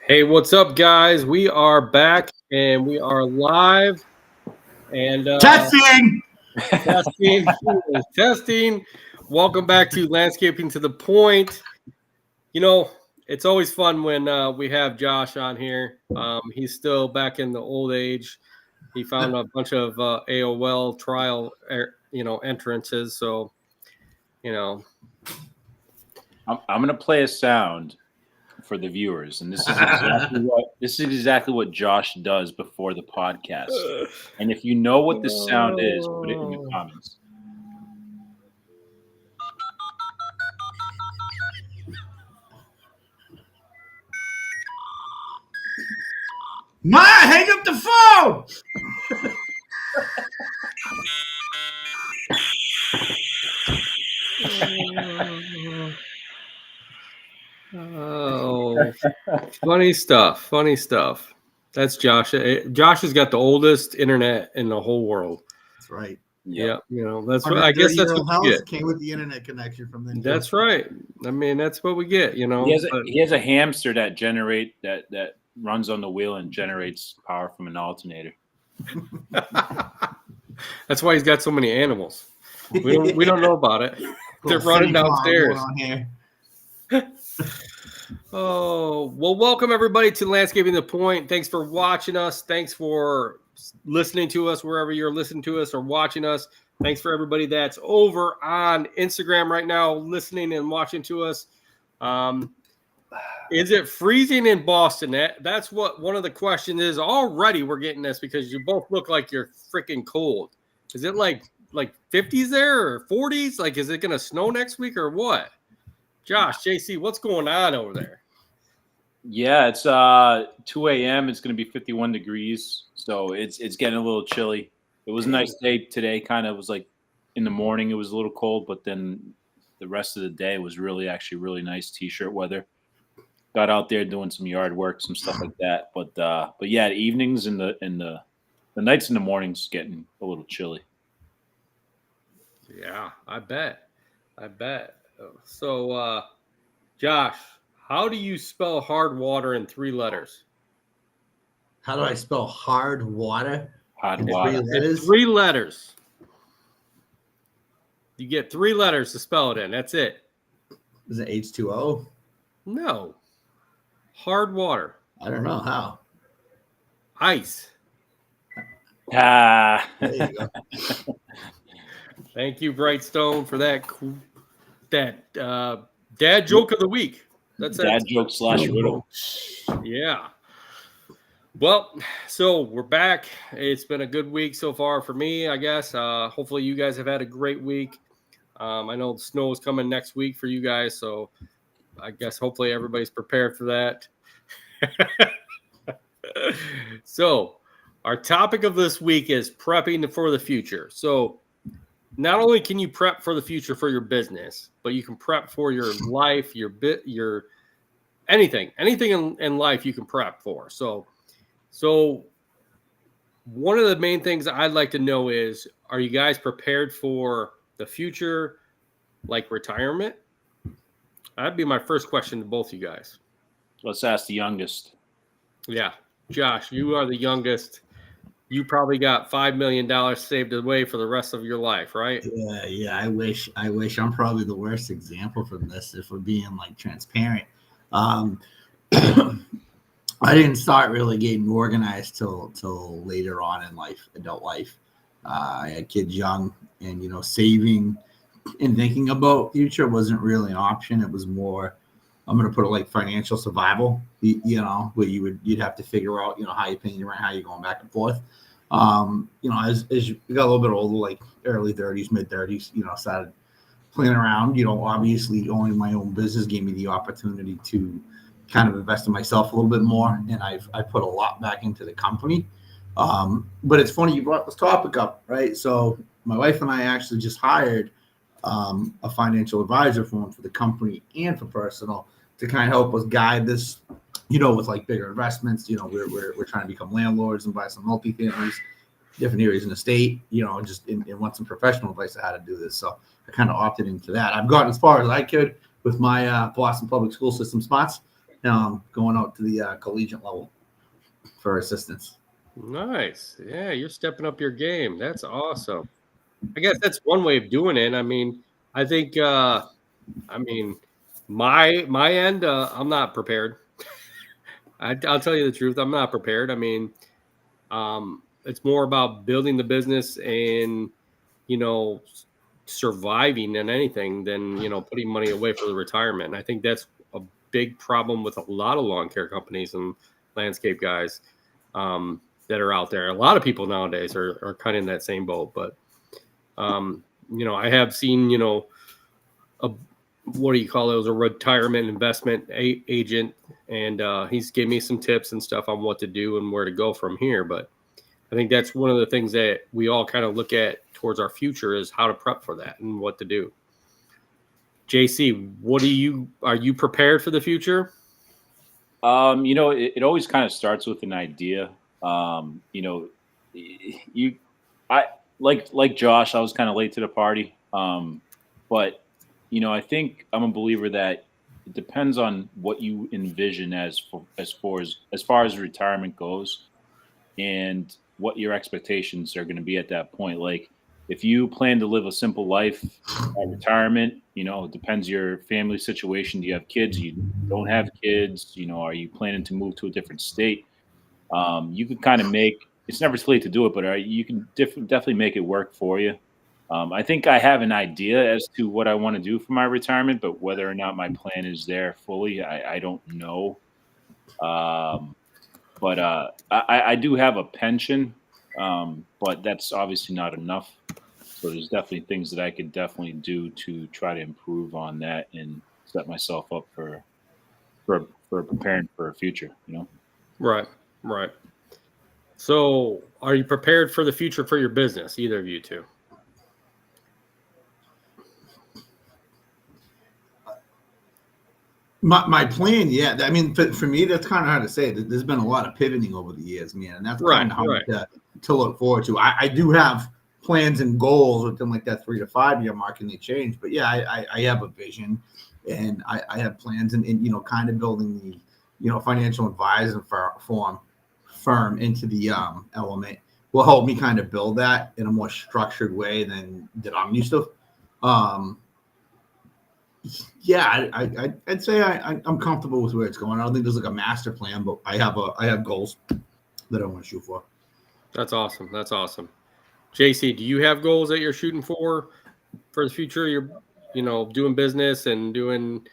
Hey, what's up, guys? We are back and we are live and Testing. testing, testing. Welcome back to Landscaping to the Point. You know, it's always fun when we have Josh on here. He's still back in the old age. He found a bunch of AOL trial, entrances. So, you know, I'm gonna play a sound for the viewers, and this is exactly what Josh does before the podcast. And if you know what this sound is, put it in the comments. Ma, hang up the phone. Oh, funny stuff. Funny stuff. That's Josh. Josh has got the oldest internet in the whole world. That's right. Yeah, that's what I guess that's what you house get. came with the internet connection from then. That's right. I mean, that's what we get. He has a hamster that runs on the wheel and generates power from an alternator. That's why he's got so many animals. We don't know about it. They're running downstairs. Oh, well, welcome everybody to Landscaping the Point. Thanks for watching us. Thanks for listening to us wherever you're listening to us or watching us. Thanks for everybody that's over on Instagram right now, listening and watching to us. Is it freezing in Boston? That's what one of the questions is. Already we're getting this because you both look like you're freaking cold. Is it like 50s there or 40s? Like, is it going to snow next week or what? Josh, JC, what's going on over there? Yeah, it's 2 a.m. It's going to be 51 degrees, so it's getting a little chilly. It was a nice day today. Kind of was like in the morning it was a little cold, but then the rest of the day was actually really nice t-shirt weather. Got out there doing some yard work, some stuff like that. But yeah, the evenings and the nights and the mornings getting a little chilly. Yeah, I bet. So, Josh, how do you spell hard water in 3 letters? How do I spell hard water? Hard water. 3 letters. You get 3 letters to spell it in. That's it. Is it H2O? No. Hard water. I don't know how. Ice. Ah. There you go. Thank you, Brightstone, for that dad joke of the week. That's dad joke / riddle. Yeah. Well, so we're back. It's been a good week so far for me, I guess. Hopefully you guys have had a great week. I know the snow is coming next week for you guys, so I guess hopefully everybody's prepared for that. So our topic of this week is prepping for the future. So not only can you prep for the future for your business, but you can prep for your life, your anything in life you can prep for. So one of the main things I'd like to know is, are you guys prepared for the future, like retirement? That'd be my first question to both you guys. Let's ask the youngest. Yeah. Josh, you are the youngest. You probably got $5 million saved away for the rest of your life, right? Yeah. I wish I'm probably the worst example from this, if we're being like transparent. I didn't start really getting organized till later on in life, adult life. I had kids young, and saving and thinking about future wasn't really an option. It was more, I'm going to put it like financial survival, where you'd have to figure out, how you're paying your rent, how you're going back and forth. As you got a little bit older, like early 30s, mid 30s, started playing around. Obviously owning my own business gave me the opportunity to kind of invest in myself a little bit more, and I put a lot back into the company. But it's funny you brought this topic up, right? So my wife and I actually just hired a financial advisor for the company and for personal, to kind of help us guide this, with like bigger investments. We're trying to become landlords and buy some multifamilies, different areas in the state, and want some professional advice on how to do this. So I kind of opted into that. I've gotten as far as I could with my Boston Public School System spots. going out to the collegiate level for assistance. Nice. Yeah, you're stepping up your game. That's awesome. I guess that's one way of doing it. I mean, I think my end, I'm not prepared. I'll tell you the truth. I'm not prepared. I mean, it's more about building the business and, you know, surviving than anything than, you know, putting money away for the retirement. And I think that's a big problem with a lot of lawn care companies and landscape guys that are out there. A lot of people nowadays are kind of in that same boat. But, you know, I have seen, you know, what do you call it? It was a retirement investment agent, and he's gave me some tips and stuff on what to do and where to go from here. But I think that's one of the things that we all kind of look at towards our future is how to prep for that and what to do. JC, are you prepared for the future? You know, it always kind of starts with an idea. You know, I like Josh, I was kind of late to the party. But you know, I think I'm a believer that it depends on what you envision as far as retirement goes, and what your expectations are going to be at that point. Like, if you plan to live a simple life at retirement, you know, it depends your family situation. Do you have kids? You don't have kids? You know, are you planning to move to a different state? You can kind of it's never too late to do it, but you can definitely make it work for you. I think I have an idea as to what I want to do for my retirement, but whether or not my plan is there fully, I don't know. But I do have a pension, but that's obviously not enough. So there's definitely things that I could definitely do to try to improve on that and set myself up for preparing for a future, you know? Right. So are you prepared for the future for your business, either of you two? My plan, yeah. I mean, for me, that's kind of hard to say. There's been a lot of pivoting over the years, man, and that's kind of hard to look forward to. I do have plans and goals within like that 3 to 5 year mark, and they change. But yeah, I have a vision, and I have plans, and you know, kind of building the, you know, financial advisor firm into the element will help me kind of build that in a more structured way than that I'm used to. Yeah, I'd say I'm comfortable with where it's going. I don't think there's like a master plan, but I have goals that I want to shoot for. That's awesome. JC, do you have goals that you're shooting for the future? You're, you know, doing business and doing,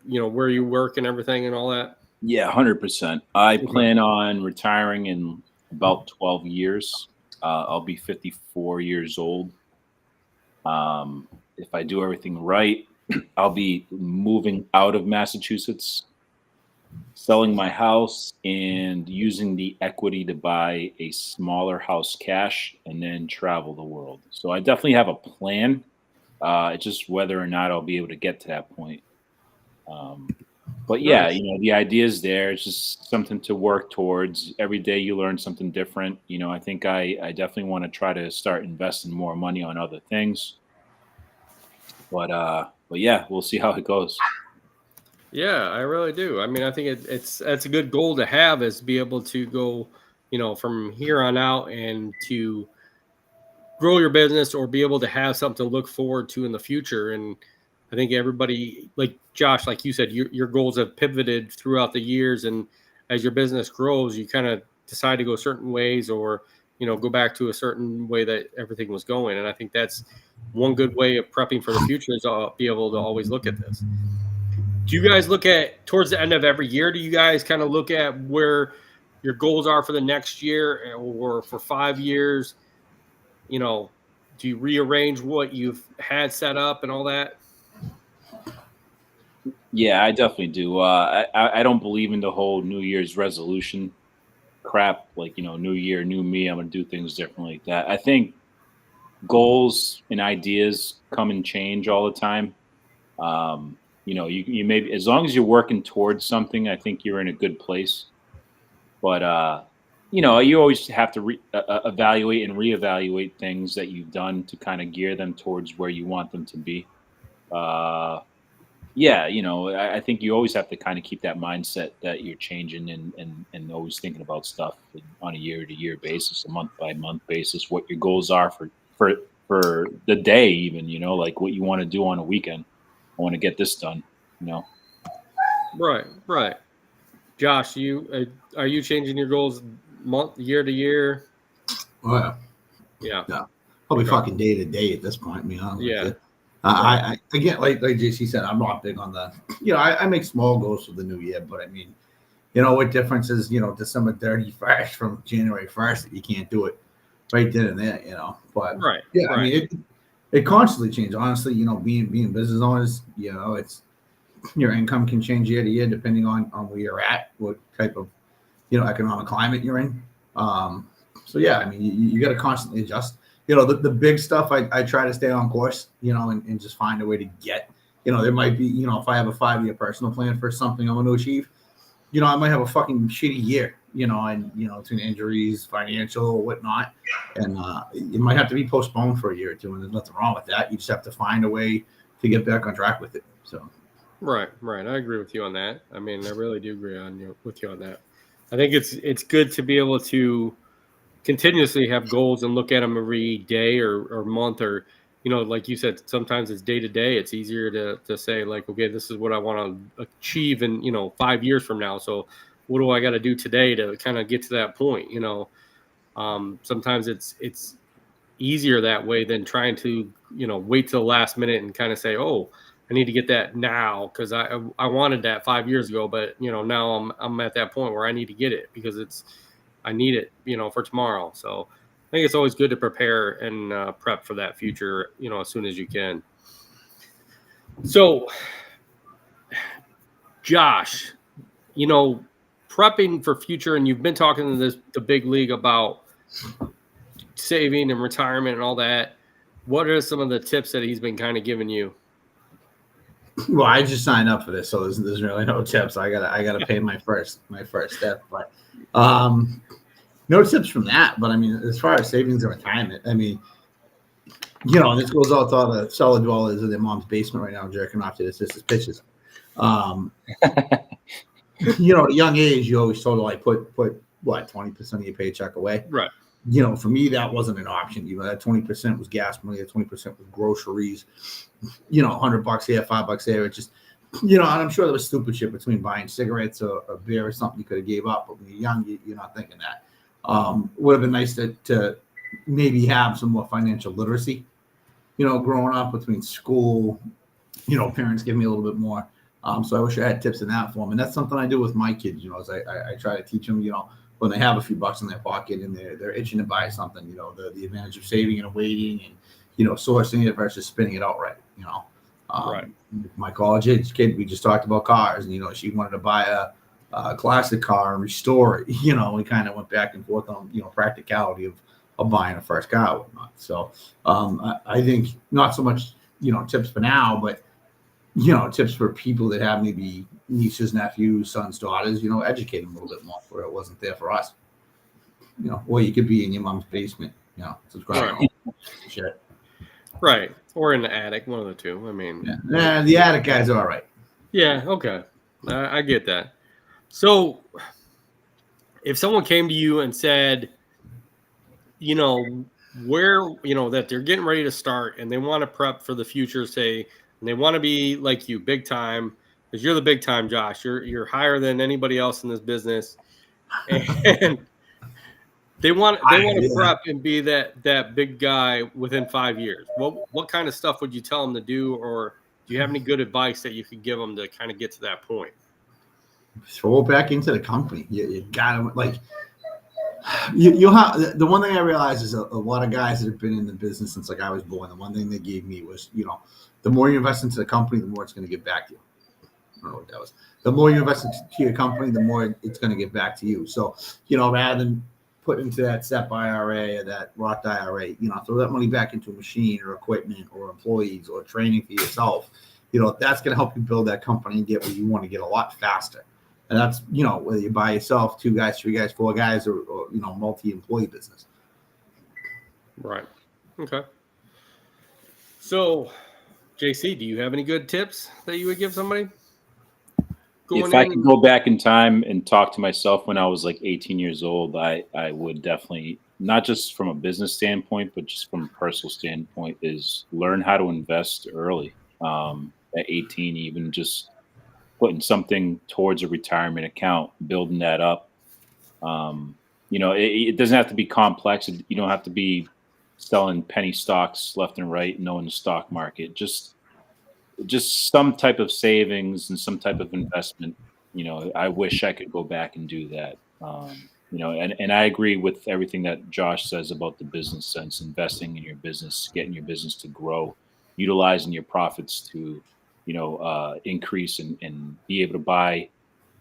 you know, where you work and everything and all that? Yeah, 100%. I plan on retiring in about 12 years. I'll be 54 years old. If I do everything right, I'll be moving out of Massachusetts, selling my house, and using the equity to buy a smaller house cash and then travel the world. So I definitely have a plan. It's just whether or not I'll be able to get to that point. But yeah, you know, the idea is there. It's just something to work towards. Every day you learn something different. You know, I think I definitely want to try to start investing more money on other things. But yeah, we'll see how it goes. Yeah, I really do. I mean, I think it's a good goal to have, is be able to go, you know, from here on out and to grow your business or be able to have something to look forward to in the future. And I think everybody, like Josh, like you said, your goals have pivoted throughout the years, and as your business grows, you kind of decide to go certain ways, or, you know, go back to a certain way that everything was going. And I think that's one good way of prepping for the future, is be able to always look at this. Do you guys look at towards the end of every year? Do you guys kind of look at where your goals are for the next year or for 5 years? You know, do you rearrange what you've had set up and all that? Yeah, I definitely do. I don't believe in the whole New Year's resolution crap. Like, you know, new year, new me, I'm going to do things differently like that. I think goals and ideas come and change all the time. You know, you maybe, as long as you're working towards something, I think you're in a good place. But you know, you always have to evaluate and reevaluate things that you've done to kind of gear them towards where you want them to be. yeah, I think you always have to kind of keep that mindset that you're changing and always thinking about stuff on a year to year basis, a month by month basis, what your goals are for the day, even, like what you want to do on a weekend. I want to get this done, Right, right. Josh, you are you changing your goals year to year? Oh, yeah. Yeah. Yeah. Probably Okay. fucking day to day at this point, to be honest with Yeah. you. I again, like JC said, I'm not big on the, I make small goals for the new year, but I mean, what difference is, December 31st from January 1st that you can't do it right then and there, but Right. yeah, Right. I mean, it constantly changes. Honestly, being business owners, it's your income can change year to year depending on where you're at, what type of, economic climate you're in. So yeah, I mean, you got to constantly adjust. The big stuff, I try to stay on course, and just find a way to get, there might be, if I have a 5-year personal plan for something I want to achieve, I might have a fucking shitty year, and, between injuries, financial, whatnot. And it might have to be postponed for a year or two. And there's nothing wrong with that. You just have to find a way to get back on track with it. So, Right. I agree with you on that. I mean, I really do agree with you on that. I think it's good to be able to continuously have goals and look at them every day or month or like you said, sometimes it's day to day. It's easier to say like, okay, this is what I want to achieve in 5 years from now. So what do I got to do today to kind of get to that point? Sometimes it's easier that way than trying to wait till the last minute and kind of say, oh, I need to get that now because I wanted that 5 years ago, but now I'm at that point where I need to get it because I need it for tomorrow. So I think it's always good to prepare and prep for that future as soon as you can. So Josh, prepping for future, and you've been talking to the big league about saving and retirement and all that. What are some of the tips that he's been kind of giving you? well, I just signed up for this, so there's really no tips. I gotta pay my first step, but no tips from that. But I mean, as far as savings and retirement, I mean, this goes out to all the cellar dwellers in their mom's basement right now, jerking off to their sister's pitches. At a young age, you always told to like put what 20% of your paycheck away. Right. For me, that wasn't an option. That 20% was gas money, that 20% was groceries. $100 here, $5 there. It just, and I'm sure there was stupid shit between buying cigarettes or beer or something you could have gave up. But when you're young, you're not thinking that. Would have been nice to maybe have some more financial literacy. Growing up between school, parents give me a little bit more. So I wish I had tips in that form. And that's something I do with my kids, as I try to teach them, when they have a few bucks in their pocket and they're itching to buy something, the advantage of saving and waiting and, sourcing it versus spinning it outright, Right. My college age kid, we just talked about cars and, she wanted to buy a classic car and restore it, we kind of went back and forth on, practicality of buying a first car or whatnot. So I think not so much, tips for now, but, tips for people that have maybe nieces, nephews, sons, daughters, educate them a little bit more where it wasn't there for us. Or you could be in your mom's basement, subscribe. Right. Shit. Right. Or in the attic, one of the two. I mean, yeah. The attic guy's all right. Yeah. Okay. I get that. So if someone came to you and said, that they're getting ready to start and they want to prep for the future, say, and they want to be like you, big time, because you're the big time, Josh. You're higher than anybody else in this business, and they want to prep and be that big guy within 5 years. What kind of stuff would you tell them to do, or do you have any good advice that you could give them to kind of get to that point? Throw it back into the company. You gotta like. You'll have the one thing I realized is a lot of guys that have been in the business since like I was born. The one thing they gave me was, the more you invest into the company, the more it's going to give back to you. I don't know what that was. The more you invest into your company, the more it's going to give back to you. So, rather than put into that SEP IRA or that Roth IRA, throw that money back into a machine or equipment or employees or training for yourself. That's going to help you build that company and get where you want to get a lot faster. And that's, whether you buy yourself, 2 guys, 3 guys, 4 guys, or multi-employee business. Right. Okay. So JC, do you have any good tips that you would give somebody? If I could go back in time and talk to myself when I was like 18 years old, I would definitely, not just from a business standpoint, but just from a personal standpoint, is learn how to invest early. At 18, even just putting something towards a retirement account, building that up. It doesn't have to be complex. You don't have to be selling penny stocks left and right, knowing the stock market. Just some type of savings and some type of investment. I wish I could go back and do that. And I agree with everything that Josh says about the business sense, investing in your business, getting your business to grow, utilizing your profits to, increase and be able to buy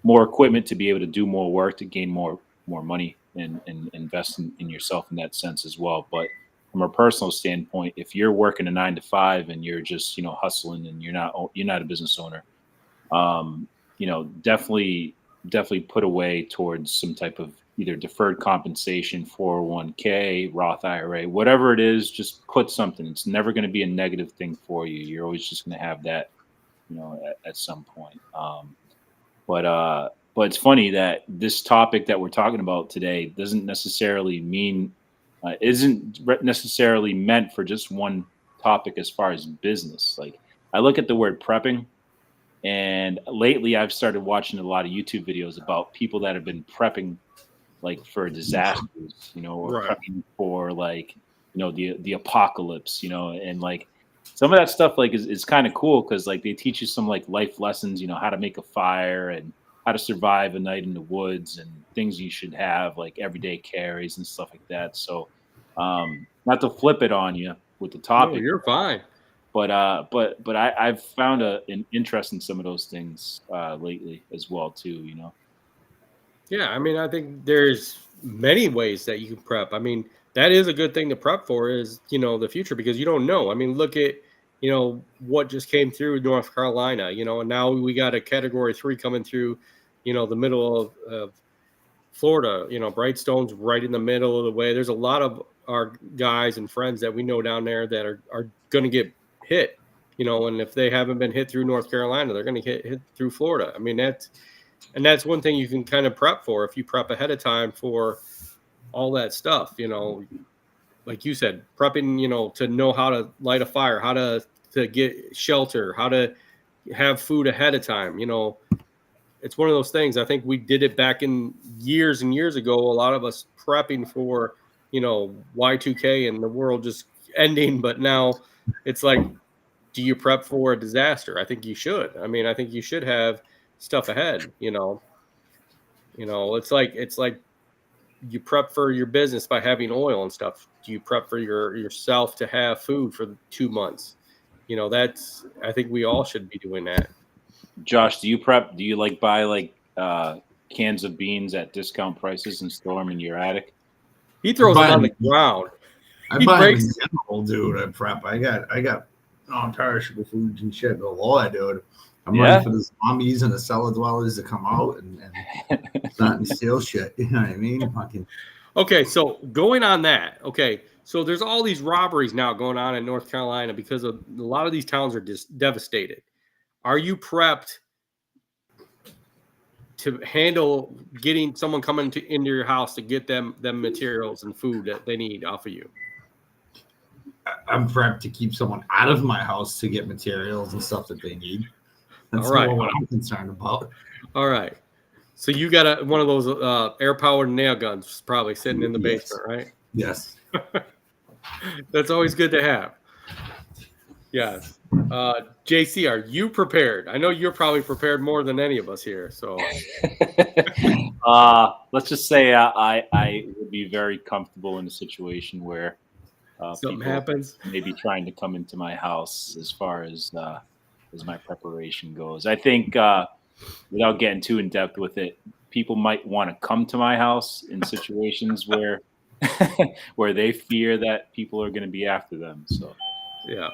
more equipment, to be able to do more work, to gain more money and invest in yourself in that sense as well. But from a personal standpoint, if you're working a 9 to 5 and you're just, hustling and you're not a business owner, definitely put away towards some type of either deferred compensation, 401k, Roth IRA, whatever it is, just put something. It's never going to be a negative thing for you. You're always just going to have that, at some point. But it's funny that this topic that we're talking about today doesn't necessarily mean isn't necessarily meant for just one topic as far as business. Like, I look at the word prepping, and lately I've started watching a lot of YouTube videos about people that have been prepping, like, for disasters, or Right. prepping for, like, the apocalypse, and like some of that stuff, like, is kind of cool because, like, they teach you some, like, life lessons, how to make a fire and how to survive a night in the woods and things you should have, like everyday carries and stuff like that. So, not to flip it on you with the topic, No, you're fine. but I've found an interest in some of those things lately as well too. Yeah, I mean, I think there's many ways that you can prep. I mean, that is a good thing to prep for, is, the future, because you don't know. I mean, look at, what just came through North Carolina, and now we got a Category 3 coming through, the middle of Florida. Brightstone's right in the middle of the way. There's a lot of our guys and friends that we know down there that are going to get hit, and if they haven't been hit through North Carolina, they're going to get hit through Florida. I mean, that's one thing you can kind of prep for if you prep ahead of time for all that stuff, like you said, prepping, to know how to light a fire, how to get shelter, how to have food ahead of time. It's one of those things. I think we did it back in years and years ago. A lot of us prepping for, Y2K and the world just ending. But now it's like, do you prep for a disaster? I think you should. I mean, I think you should have stuff ahead, it's like you prep for your business by having oil and stuff. Do you prep for yourself to have food for 2 months? I think we all should be doing that. Josh, do you prep? Do you buy cans of beans at discount prices and store them in your attic? He throws them on the ground. I buy them in general, dude. I prep. I got non-perishable foods and shit galore, dude. I'm ready for the zombies and the cellar dwellers to come out and not and steal shit. You know what I mean? Okay, so going on that. Okay, so there's all these robberies now going on in North Carolina because of a lot of these towns are just devastated. Are you prepped to handle getting someone coming into your house to get them materials and food that they need off of you? I'm prepped to keep someone out of my house to get materials and stuff that they need. That's all right. More what I'm concerned about. All right. So you got one of those air-powered nail guns probably sitting in the basement, right? Yes. That's always good to have. Yes. JC, are you prepared? I know you're probably prepared more than any of us here. So let's just say I would be very comfortable in a situation where something happens, maybe trying to come into my house as far as my preparation goes. I think without getting too in depth with it, people might want to come to my house in situations where where they fear that people are going to be after them. So yeah.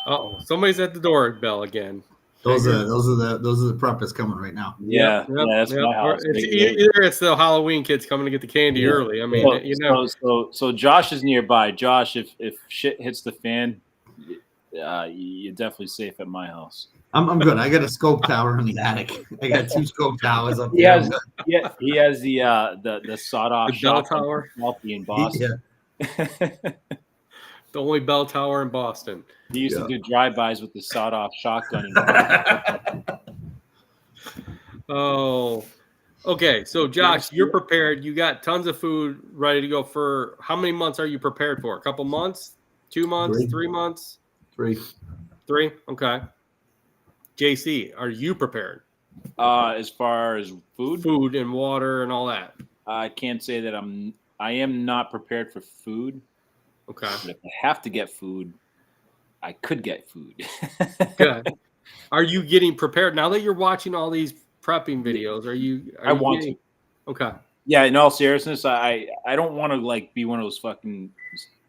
Oh, somebody's at the doorbell again. Those are the preppers coming right now. Yeah, that's my house. It's the Halloween kids coming to get the candy early. I mean, so Josh is nearby. Josh, if shit hits the fan, you're definitely safe at my house. I'm good. I got a scope tower in the attic. I got 2 scope towers up He there. has, yeah, he has the sawed off The bell shotgun tower? in Boston. The only bell tower in Boston. He used to do drive-bys with the sawed off shotgun. Oh, okay. So Josh, you're prepared. You got tons of food ready to go for how many months are you prepared for? A couple months? 2 months? 3. 3 months? 3. 3? Okay. JC, are you prepared? As far as Food and water and all that. I can't say that I am not prepared for food. Okay. But if I have to get food, I could get food. Good. Are you getting prepared now that you're watching all these prepping videos? I want to. Okay. Yeah, in all seriousness, I don't want to like be one of those fucking.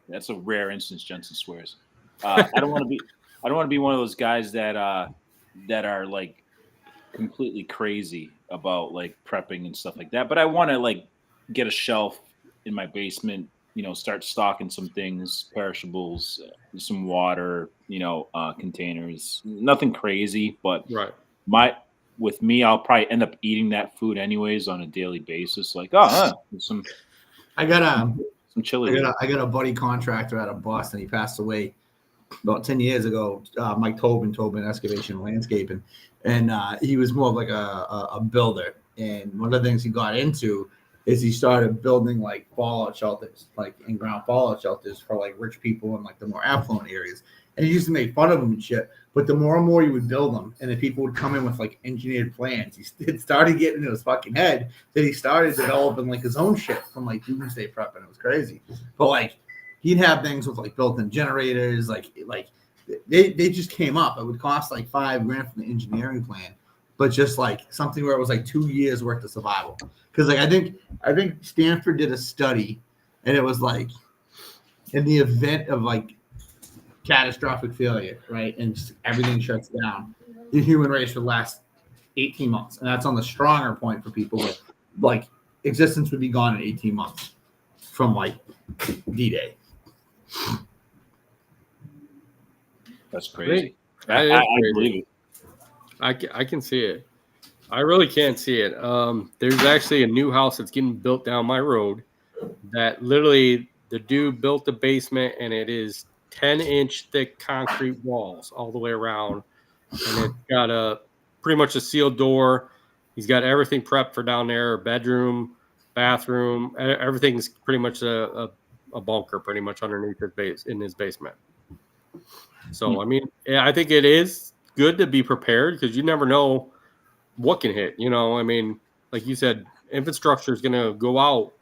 That's a rare instance. Jensen swears. I don't want to be. I don't want to be one of those guys that are like completely crazy about like prepping and stuff like that. But I want to like get a shelf in my basement. Start stocking some things, perishables, some water. Containers. Nothing crazy, but right. With me, I'll probably end up eating that food anyways on a daily basis. Like, some chili. I got a buddy contractor out of Boston. He passed away about 10 years ago. Mike Tobin Excavation and Landscaping, and he was more of like a builder. And one of the things he got into is he started building like fallout shelters, like in-ground fallout shelters for like rich people in like the more affluent areas. And he used to make fun of them and shit. But the more and more you would build them, and then people would come in with like engineered plans, it started getting into his fucking head that he started developing like his own shit from like doomsday prep, and it was crazy. But like he'd have things with like built-in generators, like they just came up. It would cost like $5,000 from the engineering plan, but just like something where it was like 2 years worth of survival. Because like I think Stanford did a study, and it was like in the event of like catastrophic failure, right, and just everything shuts down, the human race would last 18 months, and that's on the stronger point for people. But like existence would be gone in 18 months from like D-Day. That's crazy. I believe it. I can see it. I really can't see it. There's actually a new house that's getting built down my road that literally the dude built the basement, and it is 10-inch thick concrete walls all the way around, and it's got pretty much a sealed door. He's got everything prepped for down there: bedroom, bathroom, everything's pretty much a bunker, pretty much underneath his basement. So I mean, I think it is good to be prepared because you never know what can hit. I mean, like you said, infrastructure is going to go out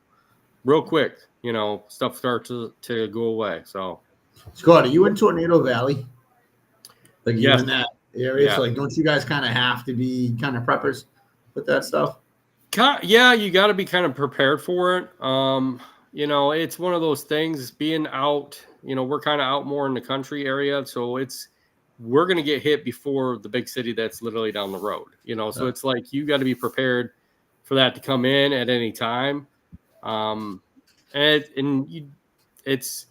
real quick. Stuff starts to go away. So. Scott, are you in Tornado Valley? Like you yes. in that area? Yeah. So like, don't you guys kind of have to be kind of preppers with that stuff? Yeah, you got to be kind of prepared for it. It's one of those things. Being out, we're kind of out more in the country area, so we're going to get hit before the big city that's literally down the road. So it's like you got to be prepared for that to come in at any time. It's.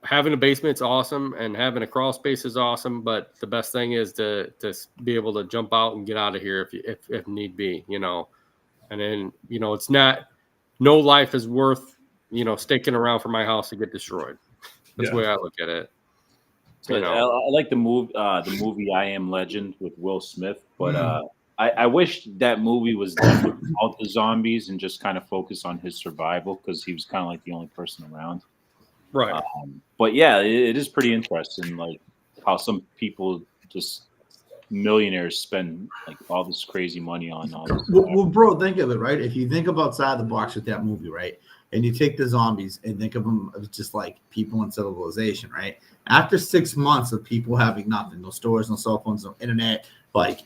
Having a basement's awesome, and having a crawl space is awesome. But the best thing is to be able to jump out and get out of here if need be. And then it's not. No life is worth sticking around for my house to get destroyed. That's the way I look at it. So I like the movie I Am Legend with Will Smith, but I wish that movie was done without the zombies and just kind of focus on his survival because he was kind of like the only person around. Right. But yeah, it is pretty interesting, like how some people just millionaires spend like all this crazy money on all this. Well, bro, think of it, right? If you think of outside the box with that movie, right? And you take the zombies and think of them as just like people in civilization, right? After 6 months of people having nothing, no stores, no cell phones, no internet, like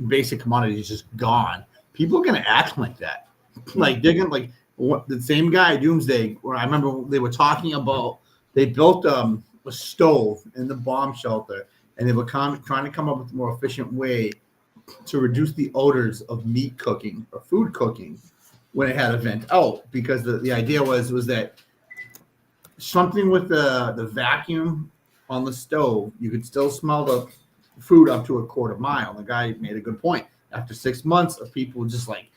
basic commodities just gone, people are gonna act like that. Like they're gonna like the same guy, Doomsday, where I remember they were talking about they built a stove in the bomb shelter, and they were trying to come up with a more efficient way to reduce the odors of meat cooking or food cooking when it had a vent out, because the idea was that something with the vacuum on the stove, you could still smell the food up to a quarter mile. The guy made a good point. After 6 months of people just like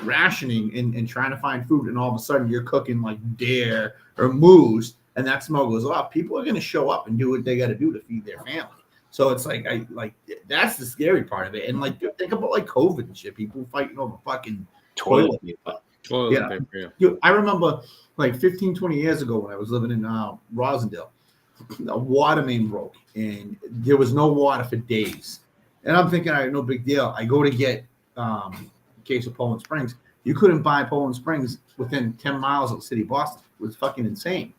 rationing and trying to find food, and all of a sudden you're cooking like deer or moose, and that smell goes off, people are going to show up and do what they got to do to feed their family. So it's like that's the scary part of it. And like think about like COVID and shit, people fighting over fucking toilet paper. Paper, yeah. Dude, I remember like 15, 20 years ago when I was living in Rosendale, a water main broke and there was no water for days. And I'm thinking, all right, no big deal. I go to get a case of Poland Springs. You couldn't buy Poland Springs within 10 miles of the city of Boston. It was fucking insane.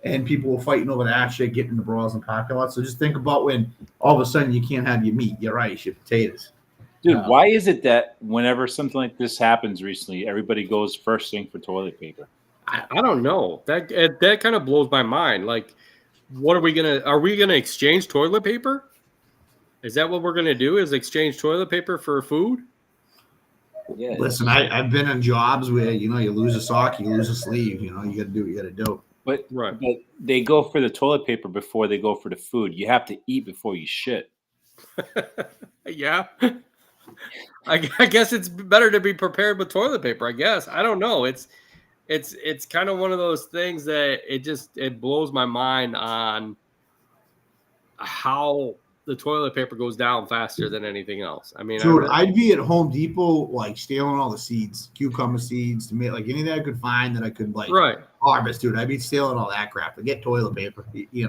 And people were fighting over that shit, getting in the brawls and parking lots. So just think about when all of a sudden you can't have your meat, your rice, your potatoes. Dude, why is it that whenever something like this happens recently, everybody goes first thing for toilet paper? I don't know. That kind of blows my mind. Like, what are we gonna exchange toilet paper? Is that what we're gonna do? Is exchange toilet paper for food? Yeah. Listen, I've been in jobs where you lose a sock, you lose a sleeve. You got to do what you got to do. But Right. but they go for the toilet paper before they go for the food. You have to eat before you shit. Yeah. I guess it's better to be prepared with toilet paper. I guess I don't know. It's kind of one of those things that it blows my mind on how the toilet paper goes down faster than anything else. I mean, dude, I'd be at Home Depot like stealing all the seeds, cucumber seeds, tomato, like anything I could find that I could like harvest, dude. I'd be stealing all that crap to get toilet paper. You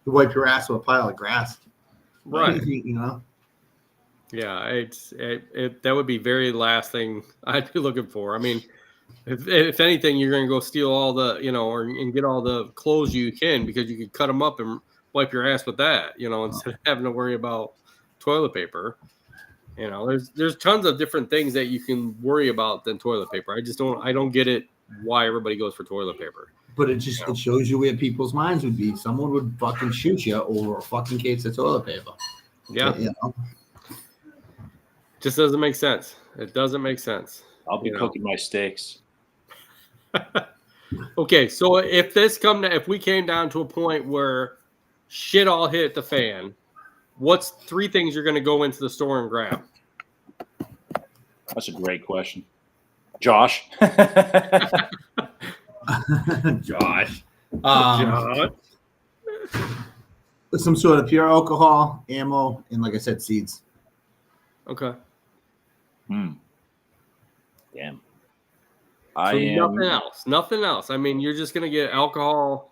wipe your ass with a pile of grass, right? Yeah, that would be very last thing I'd be looking for. I mean, if anything, you're going to go steal all the, and get all the clothes you can because you could cut them up and wipe your ass with that, instead of having to worry about toilet paper. There's tons of different things that you can worry about than toilet paper. I don't get it why everybody goes for toilet paper. But it shows you where people's minds would be. Someone would fucking shoot you over a fucking case of toilet paper. Yeah. Just doesn't make sense. It doesn't make sense. I'll be cooking my steaks. Okay, so if we came down to a point where shit all hit the fan, what's 3 things you're going to go into the store and grab? That's a great question. Josh. Josh. John. Some sort of pure alcohol, ammo, and like I said, seeds. Okay. Damn. Nothing else. I mean, you're just gonna get alcohol,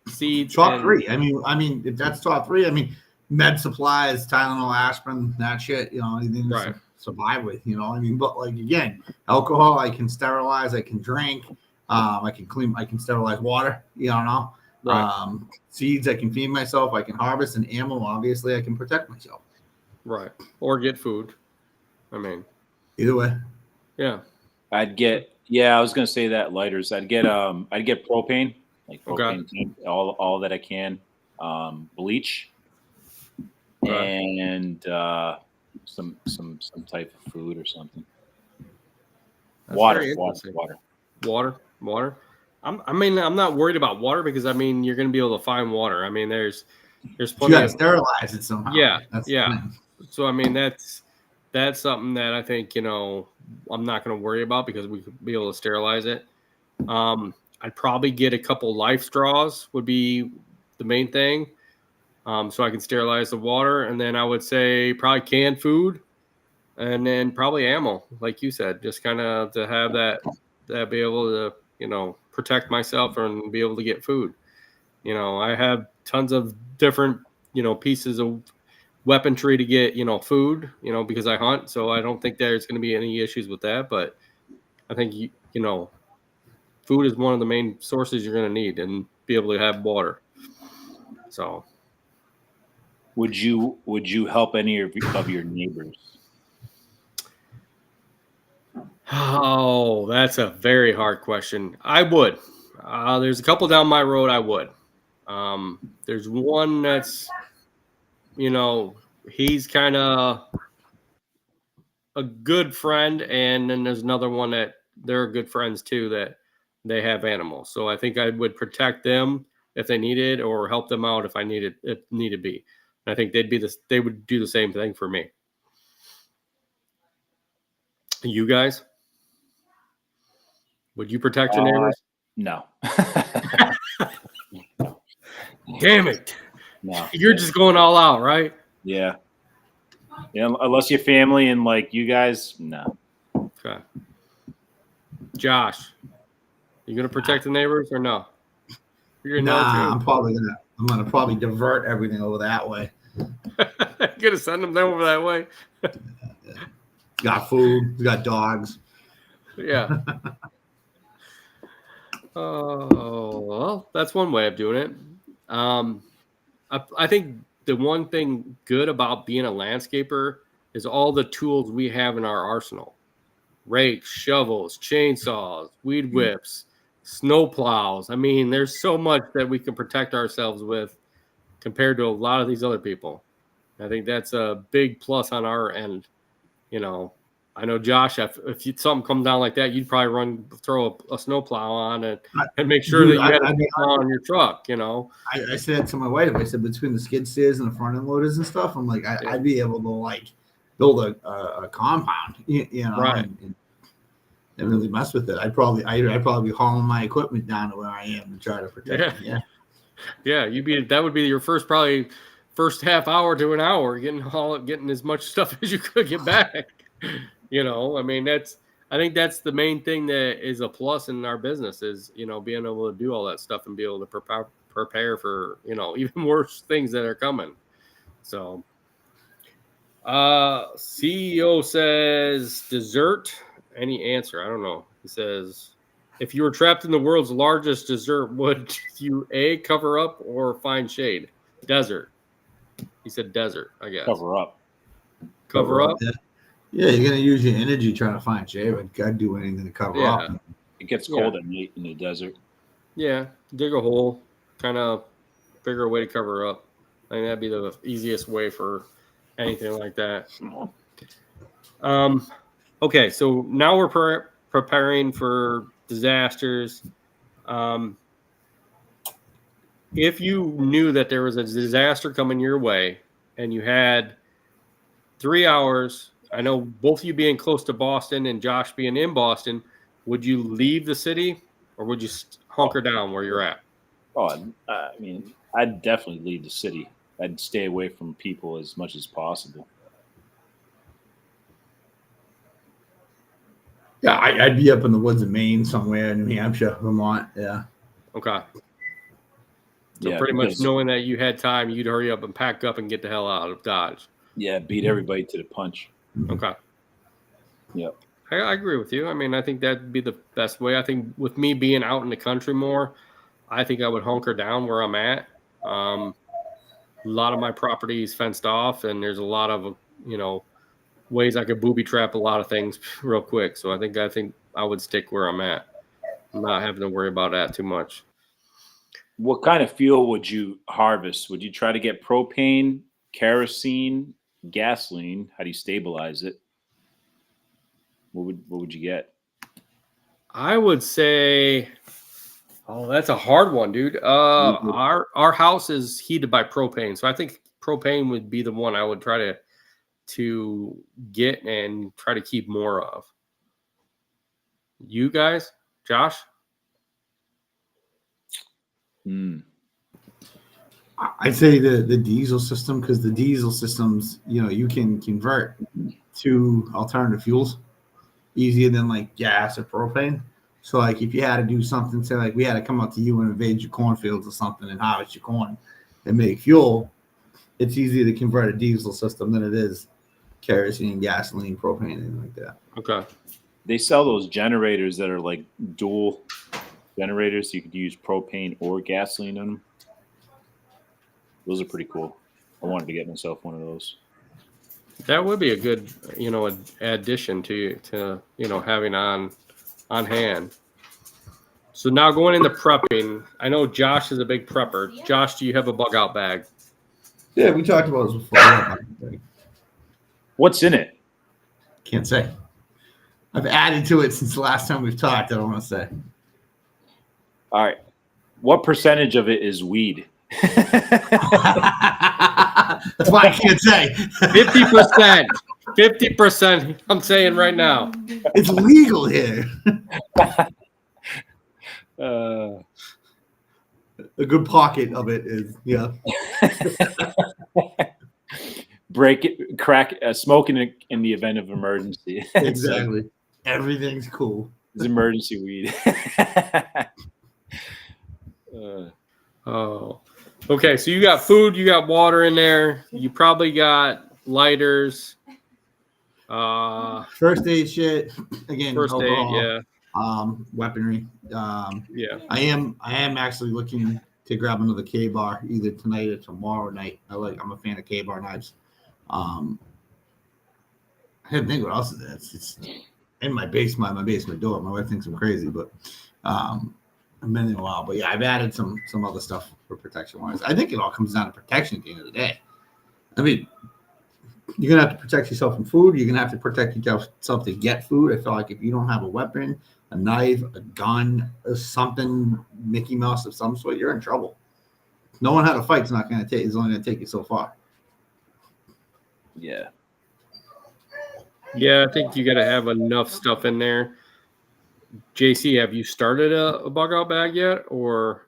seeds. Top 3. I mean, if that's top 3, med supplies, Tylenol, aspirin, that shit. Anything to survive with. But like again, alcohol, I can sterilize. I can drink. I can clean. I can sterilize water. Right. Seeds, I can feed myself. I can harvest, and ammo, obviously, I can protect myself. Right. Or get food. Either way. Yeah. I was gonna say that lighters. I'd get propane, like propane tank, all that I can. Bleach, and some type of food or something. That's Water. I'm not worried about water because you're going to be able to find water. There's plenty. You got to sterilize it somehow. Yeah, yeah. So that's something that I think I'm not going to worry about because we could be able to sterilize it. I'd probably get a couple life straws would be the main thing, so I can sterilize the water, and then I would say probably canned food, and then probably ammo, like you said, just kind of to have that be able to protect myself and be able to get food. I have tons of different pieces of weaponry to get food because I hunt, so I don't think there's going to be any issues with that. But I think food is one of the main sources you're going to need, and be able to have water. So would you help any of your neighbors? Oh, that's a very hard question. I would. There's a couple down my road I would. There's one that's, he's kind of a good friend, and then there's another one that they're good friends too, that they have animals. So I think I would protect them if they needed, or help them out if needed be. And I think they would do the same thing for me. You guys, would you protect your neighbors? No. Damn it. No. You're just going all out, right? Yeah. Yeah, unless your family and like you guys, no. Okay. Josh, you gonna protect the neighbors or no? You're Nah, I'm gonna probably divert everything over that way. Gonna send them over that way. Got food, we got dogs. Yeah. Oh, well, that's one way of doing it. I think the one thing good about being a landscaper is all the tools we have in our arsenal: rakes, shovels, chainsaws, weed whips, snow plows. I mean, there's so much that we can protect ourselves with compared to a lot of these other people. I think that's a big plus on our end. You know, I know, Josh, if something comes down like that, you'd probably throw a snow plow on and make sure that you had a plow on your truck, you know. I said to my wife, I said, between the skid steers and the front end loaders and stuff, I'm like, I'd be able to like build a compound, you know, right. and really mess with it. I'd probably be hauling my equipment down to where I am to try to protect it. Yeah. That would be your first half hour to an hour, getting as much stuff as you could get back. You know, I mean, I think that's the main thing that is a plus in our business is, you know, being able to do all that stuff and be able to prepare for, you know, even worse things that are coming. So, CEO says dessert. Any answer? I don't know. He says, if you were trapped in the world's largest dessert, would you A, cover up or find shade? Desert. He said desert, I guess. Cover up. Cover up? Yeah, you're gonna use your energy trying to find shade, but gotta do anything to cover up. It gets cold at night in the desert. Yeah, dig a hole, kind of figure a way to cover up. I think that'd be the easiest way for anything like that. Okay, so now we're preparing for disasters. If you knew that there was a disaster coming your way and you had 3 hours, I know both of you being close to Boston and Josh being in Boston, would you leave the city or would you hunker down where you're at? Oh, I mean, I'd definitely leave the city. I'd stay away from people as much as possible. Yeah, I'd be up in the woods of Maine somewhere, New Hampshire, Vermont. Yeah. Okay. So pretty much knowing that you had time, you'd hurry up and pack up and get the hell out of Dodge. Yeah, beat everybody to the punch. Okay. Yep. I agree with you. I mean, I think that'd be the best way. I think with me being out in the country more, I think I would hunker down where I'm at. A lot of my property is fenced off, and there's a lot of, you know, ways I could booby trap a lot of things real quick. So I think I would stick where I'm at. I'm not having to worry about that too much. What kind of fuel would you harvest? Would you try to get propane, kerosene, gasoline? How do you stabilize it? What would you get? I would say, that's a hard one, dude. Our house is heated by propane, so I think propane would be the one I would try to get and try to keep more of. You guys, Josh? I'd say the diesel system, because the diesel systems, you know, you can convert to alternative fuels easier than like gas or propane. So like if you had to do something, say like we had to come up to you and invade your cornfields or something and harvest your corn and make fuel, it's easier to convert a diesel system than it is kerosene, gasoline, propane, anything like that. Okay. They sell those generators that are like dual generators. So you could use propane or gasoline in them. Those are pretty cool. I wanted to get myself one of those. That would be a good, you know, addition to you know, having on hand. So now going into prepping, I know Josh is a big prepper. Josh, do you have a bug out bag? Yeah, we talked about this before. What's in it? Can't say. I've added to it since the last time we've talked. I don't want to say. All right. What percentage of it is weed? That's why I can't say. 50%. 50%. I'm saying right now. It's legal here. A good pocket of it is, yeah. Break it, crack, smoking it in the event of emergency. Exactly. Everything's cool. It's emergency weed. Oh, okay. So you got food, you got water in there. You probably got lighters. First aid shit. Again, First aid, alcohol, yeah. Weaponry. Yeah. I am actually looking to grab another K-bar either tonight or tomorrow night. I'm a fan of K-bar knives. I didn't think what else is there. It's in my basement door. My wife thinks I'm crazy, but I've been in a while. But yeah, I've added some other stuff for protection wise. I think it all comes down to protection at the end of the day. I mean, you're gonna have to protect yourself from food. You're gonna have to protect yourself to get food. I feel like if you don't have a weapon, a knife, a gun, or something, Mickey Mouse of some sort, you're in trouble. No one had a fight. It's only gonna take you so far. Yeah. Yeah, I think you got to have enough stuff in there. JC, have you started a bug out bag yet, or?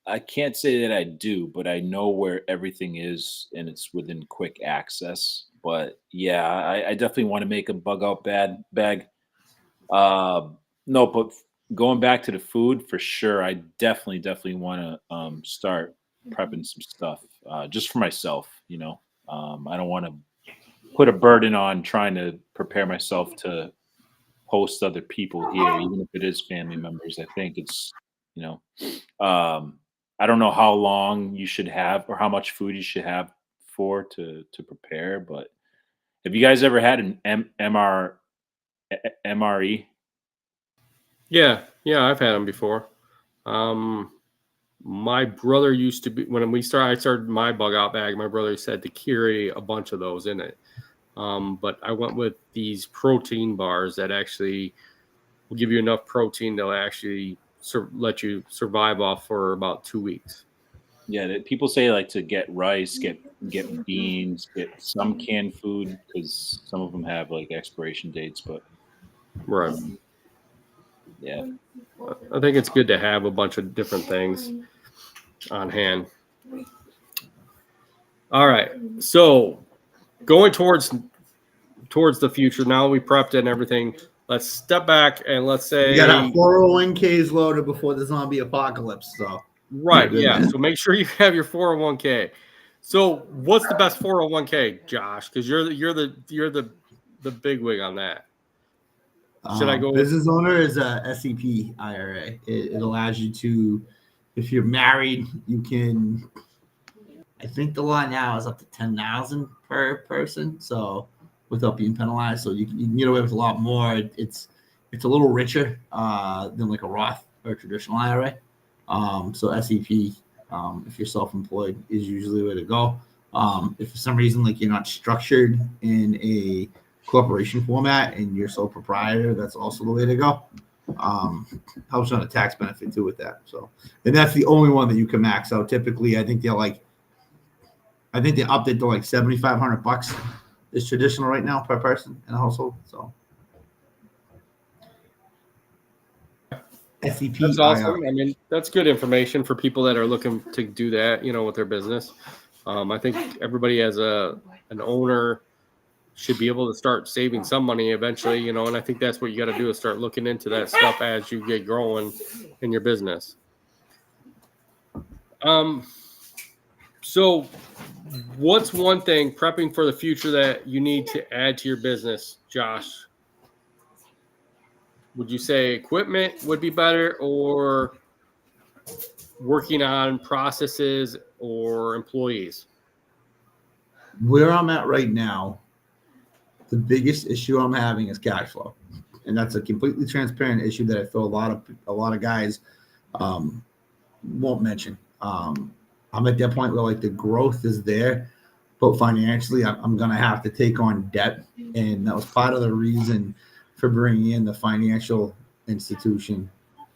I can't say that I do, but I know where everything is, and it's within quick access. But yeah, I definitely want to make a bug out bag. No, but going back to the food for sure, I definitely want to start prepping some stuff just for myself. You know, I don't want to put a burden on trying to prepare myself to host other people here, even if it is family members. I think it's, you know, I don't know how long you should have or how much food you should have to prepare, but have you guys ever had an MRE? Yeah, I've had them before. My brother used to be when I started my bug out bag. My brother said to carry a bunch of those in it. But I went with these protein bars that actually will give you enough protein to actually let you survive off for about 2 weeks. Yeah, people say like to get rice, get beans, get some canned food because some of them have like expiration dates. But right, yeah, I think it's good to have a bunch of different things on hand. All right, so going towards the future. Now we prepped and everything. Let's step back and let's say you got our 401ks loaded before the zombie apocalypse. So right, yeah. So make sure you have your 401k. So what's the best 401k, Josh? Because you're the bigwig on that. Should I go? Business owner is a SEP IRA. It allows you to, if you're married, you can. I think the law now is up to 10,000 per person. So without being penalized, so you can get away with a lot more. It's a little richer than like a Roth or a traditional IRA. So SEP, if you're self-employed, is usually the way to go. If for some reason like you're not structured in a corporation format and you're sole proprietor, that's also the way to go. Helps on a tax benefit too with that. So, and that's the only one that you can max out. Typically, I think they upped it to like $7,500 is traditional right now per person in a household. So SEP. That's awesome. I mean, that's good information for people that are looking to do that, with their business. I think everybody as an owner should be able to start saving some money eventually, and I think that's what you got to do is start looking into that stuff as you get growing in your business. So what's one thing prepping for the future that you need to add to your business, Josh? Would you say equipment would be better, or working on processes or employees? Where I'm at right now, the biggest issue I'm having is cash flow, and that's a completely transparent issue that I feel a lot of guys won't mention. I'm at that point where like the growth is there, but financially I'm going to have to take on debt. And that was part of the reason for bringing in the financial institution,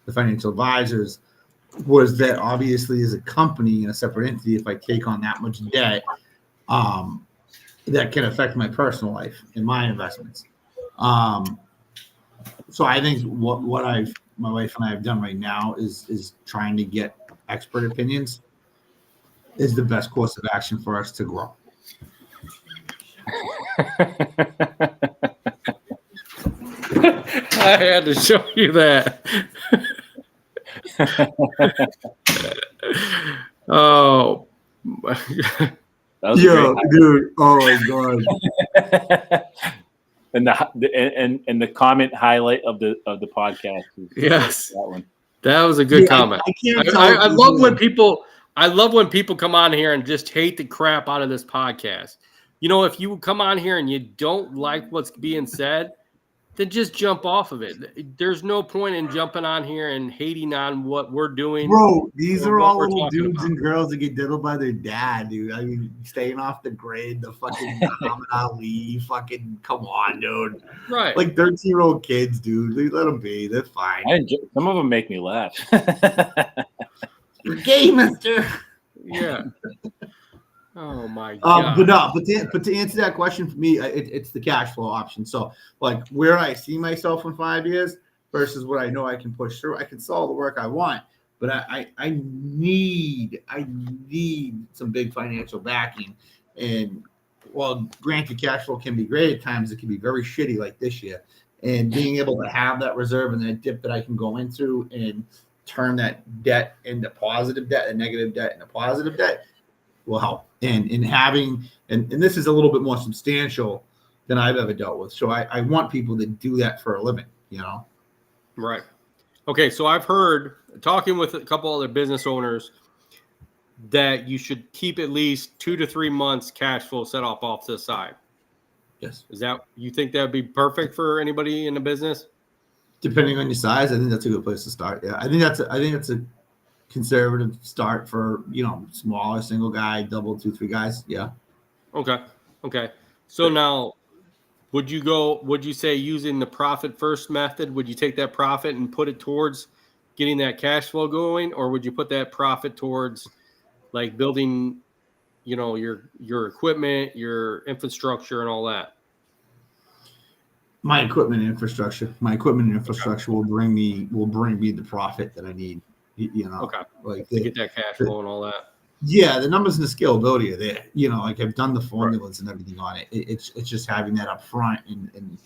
the financial advisors, was that obviously as a company and a separate entity, if I take on that much debt, that can affect my personal life and my investments. So I think what my wife and I have done right now is trying to get expert opinions is the best course of action for us to grow. I had to show you that. Oh, That was Yeah, a great dude. Oh my god. and the comment highlight of the podcast is yes, that one. that was a good comment. I can't tell I if love you- when people. I love when people come on here and just hate the crap out of this podcast. You know, if you come on here and you don't like what's being said, then just jump off of it. There's no point in jumping on here and hating on what we're doing. Bro, these or are what all we're little talking dudes about. and girls that get diddled by their dad, dude. I mean, staying off the grid, the fucking Muhammad Ali, fucking come on, dude. Right. Like 13-year-old kids, dude. Let them be. They're fine. Some of them make me laugh. You're gay, mister. Yeah. Oh my god. But to answer that question for me, it's the cash flow option. So like where I see myself in 5 years versus what I know I can push through. I can sell the work I want, but I need some big financial backing. And while granted cash flow can be great at times, it can be very shitty like this year. And being able to have that reserve and that dip that I can go into and turn that debt into positive debt and negative debt into positive debt will help. And having and this is a little bit more substantial than I've ever dealt with. So I want people to do that for a living, you know. Right. Okay, so I've heard talking with a couple other business owners that you should keep at least 2 to 3 months cash flow set off to the side. Yes. Is that you think that would be perfect for anybody in the business? Depending on your size, I think that's a good place to start. Yeah, I think that's a conservative start for, you know, smaller single guy, double 2-3 guys. Yeah. Okay. So now would you say using the profit first method, would you take that profit and put it towards getting that cash flow going, or would you put that profit towards like building, you know, your equipment, your infrastructure and all that? My equipment and infrastructure will bring me the profit that I need. You know, Okay. like To get that cash flow and all that. yeah, the numbers and the scalability are there. You know, like I've done the formulas and everything on it. It's just having that up front and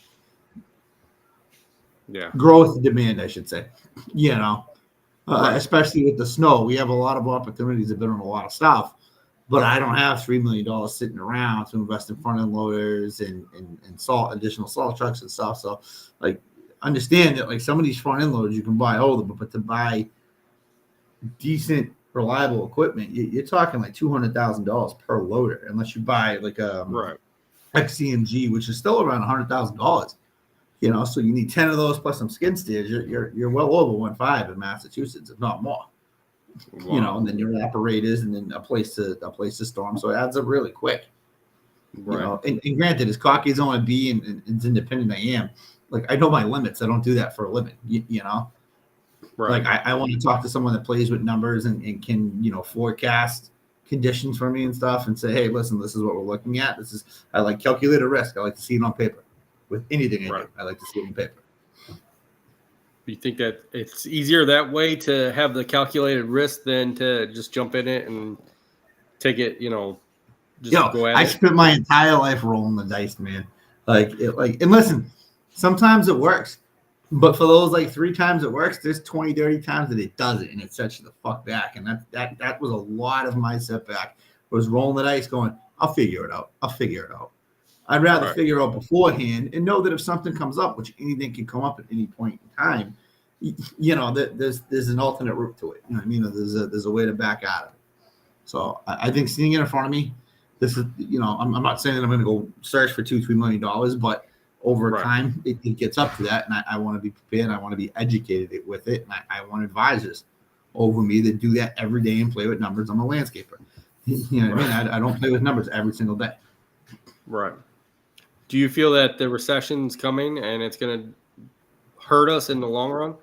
Yeah. growth demand, I should say. You know, Right. especially with the snow, we have a lot of opportunities to bid on a lot of stuff, but I don't have $3 million sitting around to invest in front end loaders and additional salt trucks and stuff. So, like, understand that like some of these front end loaders you can buy older, but to buy decent, reliable equipment, you're talking like $200,000 per loader, unless you buy like a Right. XCMG, which is still around $100,000. You know, so you need 10 of those plus some skid steers. You're well over 1.5 in Massachusetts, if not more. Wow. You know, and then your operators, and then a place to store them. So it adds up really quick. Right. You know, and granted, as cocky as I want to be and as independent I am, like I know my limits. I don't do that for a living. You know, Right. like I want to talk to someone that plays with numbers and can, you know, forecast conditions for me and stuff and say, hey, listen, this is what we're looking at. I like calculated risk. I like to see it on paper. With anything I do, I like to see it on paper. You think that it's easier that way to have the calculated risk than to just jump in it and take it, you know, just go at I it? spent my entire life rolling the dice, man. And listen, sometimes it works, but for those like 3 times it works, there's 20, 30 times that it doesn't, and it sets you the fuck back. And that was a lot of my setback, was rolling the dice going, I'll figure it out. I'd rather figure out beforehand and know that if something comes up, which anything can come up at any point in time, you know, that there's an alternate route to it. You know what I mean? There's a way to back out of it. So I think seeing it in front of me, this is, you know, I'm not saying that I'm going to go search for $2-3 million, but over time it gets up to that, and I want to be prepared. I want to be educated with it, and I want advisors over me that do that every day and play with numbers. I'm a landscaper. You know what I mean? I don't play with numbers every single day. Right. Do you feel that the recession's coming and it's going to hurt us in the long run?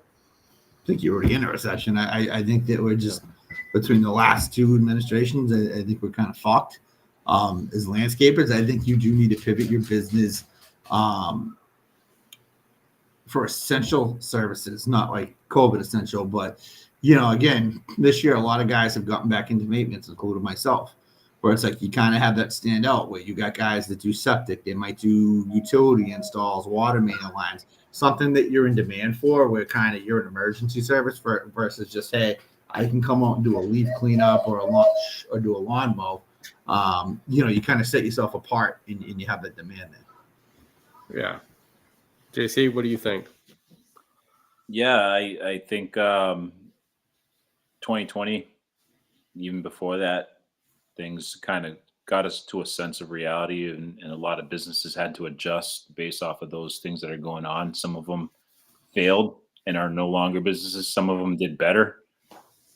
think you're already in a recession. I think that we're just between the last two administrations. I think we're kind of fucked as landscapers. I think you do need to pivot your business for essential services, not like COVID essential, but again, this year a lot of guys have gotten back into maintenance, including myself, where it's like you kind of have that stand out where you got guys that do septic, they might do utility installs, water main lines, something that you're in demand for, where kind of you're an emergency service versus just, hey, I can come out and do a leaf cleanup or do a lawn mow. You kind of set yourself apart and you have that demand there. Yeah. JC, what do you think? Yeah, I think 2020, even before that, things kind of got us to a sense of reality, and a lot of businesses had to adjust based off of those things that are going on. Some of them failed and are no longer businesses. Some of them did better.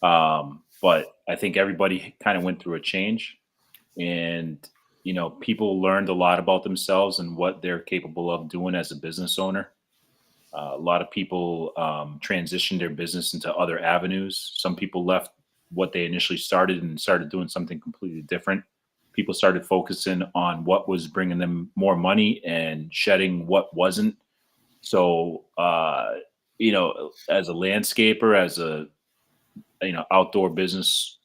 But I think everybody kind of went through a change, and people learned a lot about themselves and what they're capable of doing as a business owner. A lot of people transitioned their business into other avenues. Some people left what they initially started and started doing something completely different. People started focusing on what was bringing them more money and shedding what wasn't. So, as a landscaper, as a, outdoor business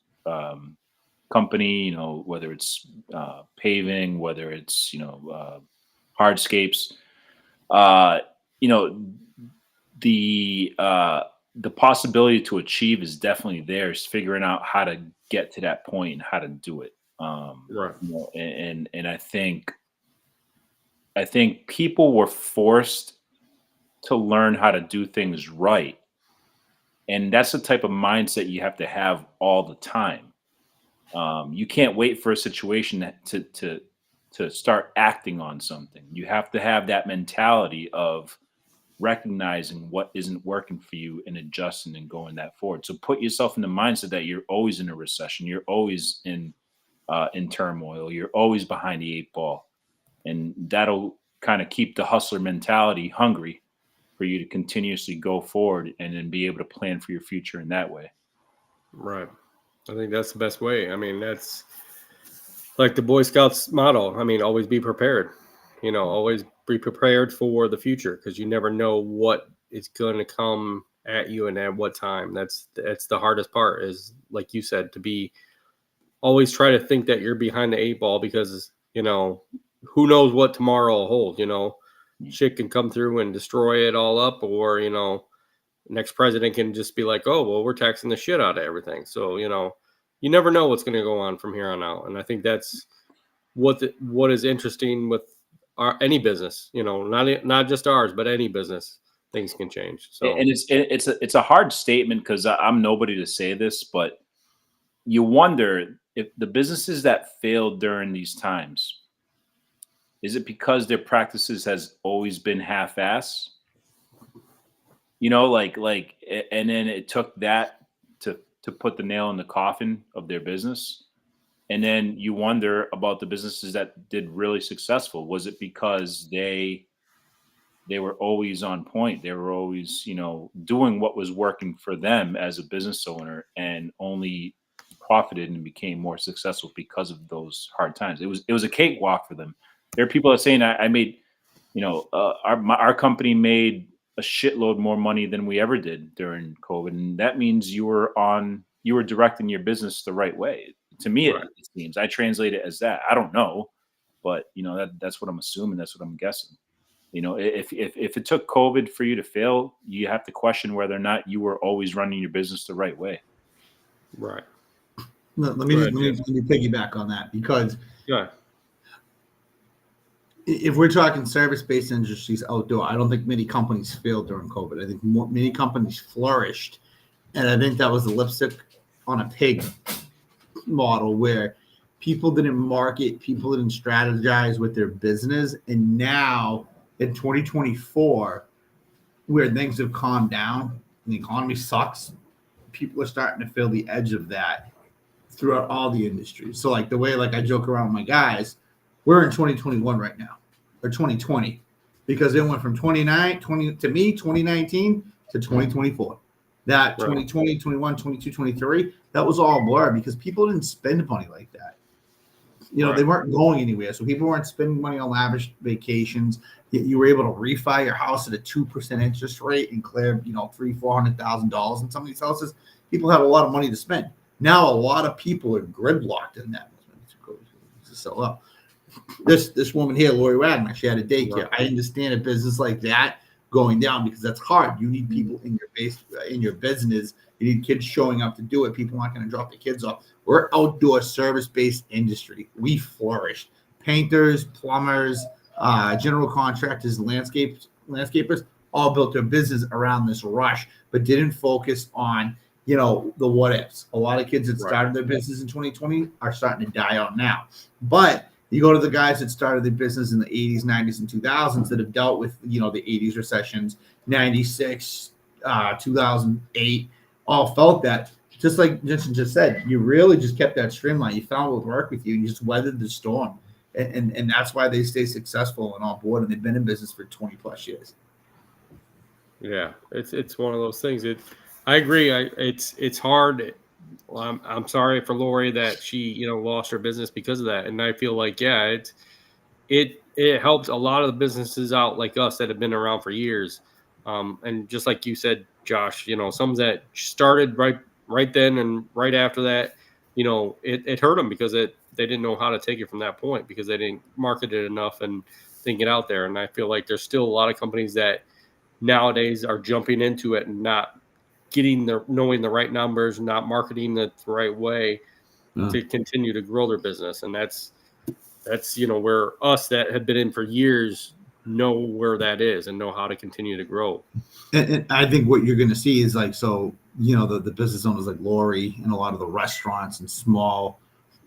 company, whether it's paving, whether it's, hardscapes, the possibility to achieve is definitely there. It's figuring out how to get to that point and how to do it. Right. And I think people were forced to learn how to do things right. And that's the type of mindset you have to have all the time. You can't wait for a situation to start acting on something. You have to have that mentality of recognizing what isn't working for you and adjusting and going that forward. So put yourself in the mindset that you're always in a recession. You're always in turmoil. You're always behind the eight ball. And that'll kind of keep the hustler mentality hungry for you to continuously go forward and then be able to plan for your future in that way. Right. I think that's the best way. I mean, that's like the Boy Scouts motto. I mean, always be prepared. Always be prepared for the future, because you never know what is going to come at you and at what time. That's the hardest part, is like you said, to be always try to think that you're behind the eight ball, because who knows what tomorrow will hold. Shit can come through and destroy it all up, or next president can just be like, oh well, we're taxing the shit out of everything. So you never know what's going to go on from here on out. And I think that's what is interesting with any business, not just ours, but any business. Things can change. So, and it's a hard statement, because I'm nobody to say this, but you wonder if the businesses that failed during these times, is it because their practices has always been half-ass? And then it took that to put the nail in the coffin of their business. And then you wonder about the businesses that did really successful. Was it because they were always on point? They were always, doing what was working for them as a business owner, and only profited and became more successful because of those hard times. It was a cakewalk for them. There are people that are saying I made, our company made a shitload more money than we ever did during COVID. And that means you were directing your business the right way. To me, right. It seems. I translate it as that. I don't know, but that's what I'm assuming. That's what I'm guessing. If it took COVID for you to fail, you have to question whether or not you were always running your business the right way. Right. Let me piggyback on that, because if we're talking service-based industries outdoor, I don't think many companies failed during COVID. I think many companies flourished, and I think that was the lipstick on a pig model, where people didn't market, people didn't strategize with their business. And now in 2024, where things have calmed down and the economy sucks, people are starting to feel the edge of that throughout all the industries. So like the way I joke around with my guys, we're in 2021 right now, or 2020, because it went from 2019 to 2024. That Right. 2020, 21, 22, 23, that was all blur because people didn't spend money like that. You know, they Right. weren't going anywhere. So people weren't spending money on lavish vacations. You were able to refi your house at a 2% interest rate and clear, you know, $300,000-$400,000 in some of these houses. People have a lot of money to spend. Now a lot of people are gridlocked in that. To sell up. This woman here, Lori Wagner, she had a daycare. Right. I understand a business like that going down because that's hard. You need people in your base in your business. You need kids showing up to do it. People aren't going to drop their kids off. We're outdoor service-based industry. We flourished. Painters, plumbers, general contractors, landscapers all built their business around this rush, but didn't focus on, you know, the what ifs. A lot of kids that started their business in 2020 are starting to die out now. But you go to the guys that started their business in the 80s, 90s, and 2000s that have dealt with, you know, the 80s recessions, 96, 2008, all felt that. Just like Jensen just said, you really just kept that streamline. You found what would work with you, and you just weathered the storm. And that's why they stay successful and on board, and they've been in business for 20 plus years. Yeah, it's one of those things. I agree. It's hard. Well, I'm sorry for Lori that she, you know, lost her business because of that. And I feel like, yeah, it helps a lot of the businesses out like us that have been around for years. And just like you said, Josh, you know, some that started right then and right after that, you know, it hurt them because they didn't know how to take it from that point because they didn't market it enough and didn't get out there. And I feel like there's still a lot of companies that nowadays are jumping into it and not knowing the right numbers, not marketing it the right way to continue to grow their business. And that's, you know, where us that have been in for years know where that is and know how to continue to grow. And I think what you're going to see is like, so, you know, the business owners like Lori and a lot of the restaurants and small,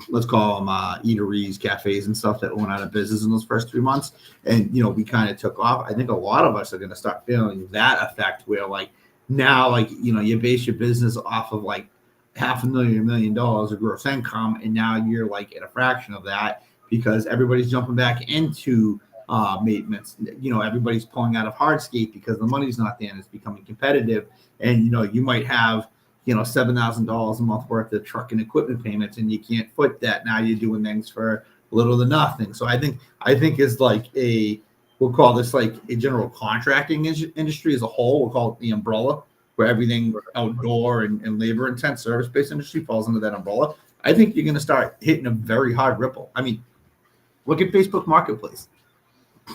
let's call them eateries, cafes and stuff that went out of business in those first 3 months. And, you know, we kind of took off. I think a lot of us are going to start feeling that effect where like now, like, you know, you base your business off of like $500,000, $1 million of gross income. And now you're like at a fraction of that because everybody's jumping back into maintenance. You know, everybody's pulling out of hardscape because the money's not there and it's becoming competitive. And, you know, you might have, you know, $7,000 a month worth of truck and equipment payments and you can't foot that. Now you're doing things for little to nothing. So I think it's like we'll call this like a general contracting industry as a whole. We'll call it the umbrella, where everything outdoor and labor intense service-based industry falls under that umbrella. I think you're going to start hitting a very hard ripple. I mean, look at Facebook Marketplace.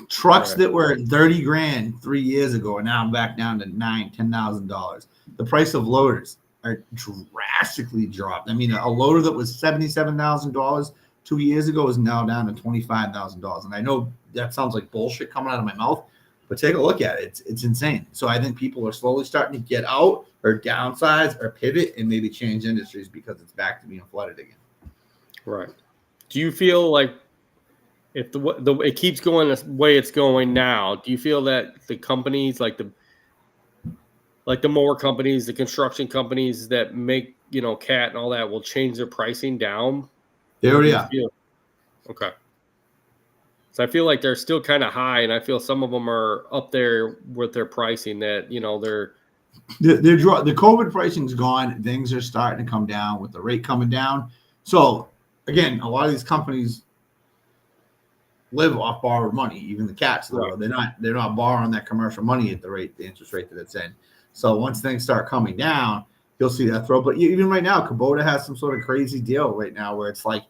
Trucks that were $30,000 3 years ago are now back down to $9,000-$10,000. The price of loaders are drastically dropped. I mean, a loader that was $77,000 2 years ago is now down to $25,000. And I know that sounds like bullshit coming out of my mouth, but take a look at it. It's insane. So I think people are slowly starting to get out or downsize or pivot and maybe change industries because it's back to being flooded again. Right. Do you feel like if it keeps going the way it's going now, do you feel that the companies like the mower companies, the construction companies that make, you know, Cat and all that will change their pricing down? They already are. Okay. So I feel like they're still kind of high, and I feel some of them are up there with their pricing that, you know, the COVID pricing's gone. Things are starting to come down with the rate coming down. So again, a lot of these companies live off borrowed money. Even the Cats, right. They're not borrowing that commercial money at the interest rate that it's in. So once things start coming down, you'll see that throw. But even right now, Kubota has some sort of crazy deal right now where it's like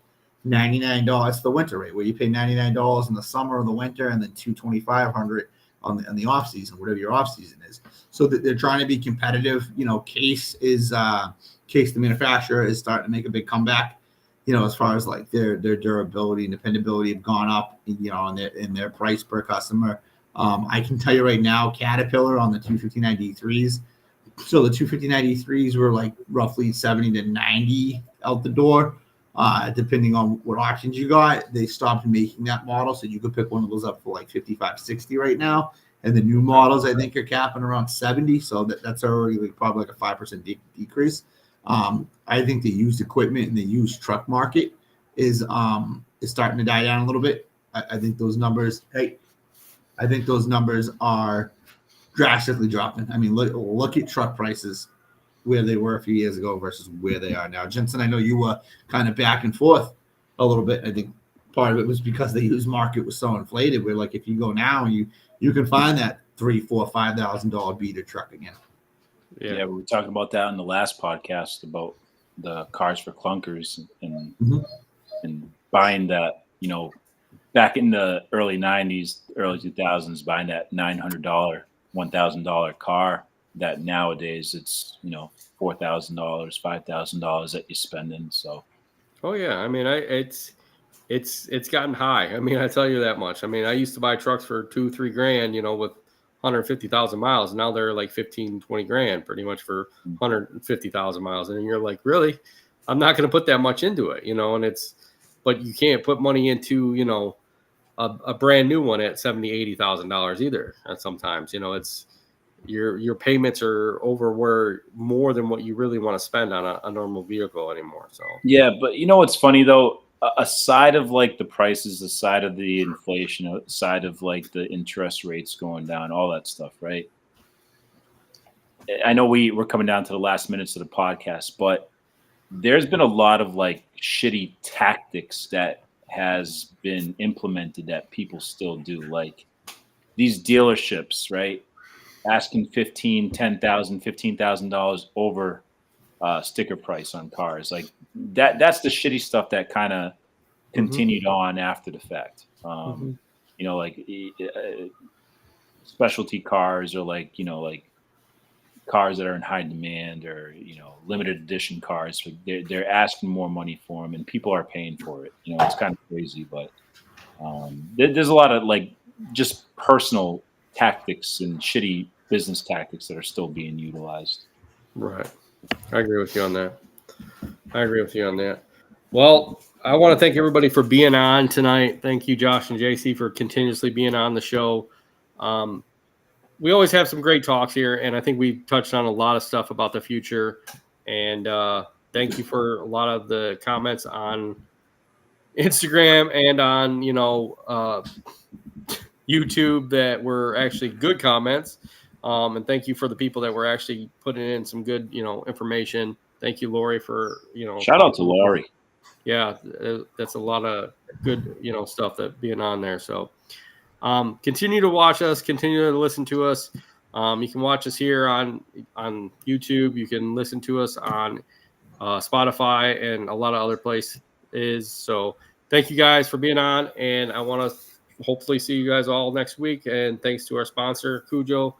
$99 for the winter rate, where you pay $99 in the summer or the winter, and then $2,500 on the off season, whatever your off season is. So that they're trying to be competitive. You know, Case, the manufacturer, is starting to make a big comeback. You know, as far as like their durability and dependability have gone up. You know, in their price per customer. I can tell you right now, Caterpillar on the 259 D3s. So the 259 D3s were like roughly 70 to 90 out the door. Depending on what options you got, they stopped making that model. So you could pick one of those up for like 55, 60 right now. And the new models, I think, are capping around 70. So that's already like probably like a 5% decrease. I think the used equipment and the used truck market is starting to die down a little bit. I think those numbers are drastically dropping. I mean, look at truck prices where they were a few years ago versus where they are now. Jensen, I know you were kind of back and forth a little bit. I think part of it was because the used market was so inflated. Where like if you go now, you can find that $3,000, $4,000, $5,000 beater truck again. Yeah, we were talking about that in the last podcast about the cars for clunkers and and buying that, back in the early 90s, early 2000s, buying that $900, $1,000 car that nowadays it's, $4,000, $5,000 that you're spending. So, oh yeah, I mean, it's gotten high. I mean, I tell you that much. I mean, I used to buy trucks for $2-3 grand, with 150,000 miles. Now they're like 15-20 grand pretty much for 150,000 miles. And you're like, really? I'm not going to put that much into it, and but you can't put money into, a brand new one at $70,000-$80,000 either. And sometimes, it's your payments are over more than what you really want to spend on a normal vehicle anymore. So, yeah. But what's funny though, aside of like the prices, aside of the inflation, aside of like the interest rates going down, all that stuff, right? I know we're coming down to the last minutes of the podcast, but there's been a lot of like shitty tactics that has been implemented that people still do. Like these dealerships, right? Asking $15,000 over sticker price on cars. Like that's the shitty stuff that kind of continued on after the fact. Like specialty cars or like cars that are in high demand or limited edition cars. They're asking more money for them and people are paying for it. It's kind of crazy, but there's a lot of like just personal tactics and shitty business tactics that are still being utilized. Right. I agree with you on that. Well, I want to thank everybody for being on tonight. Thank you, Josh and JC, for continuously being on the show. We always have some great talks here, and I think we've touched on a lot of stuff about the future. And thank you for a lot of the comments on Instagram and on, YouTube that were actually good comments. And thank you for the people that were actually putting in some good, information. Thank you, Lori, for, shout out to Lori. Yeah, that's a lot of good, stuff that being on there. So continue to watch us, continue to listen to us. You can watch us here on YouTube. You can listen to us on Spotify and a lot of other places. So thank you guys for being on. And I want to hopefully see you guys all next week. And thanks to our sponsor, Cujo.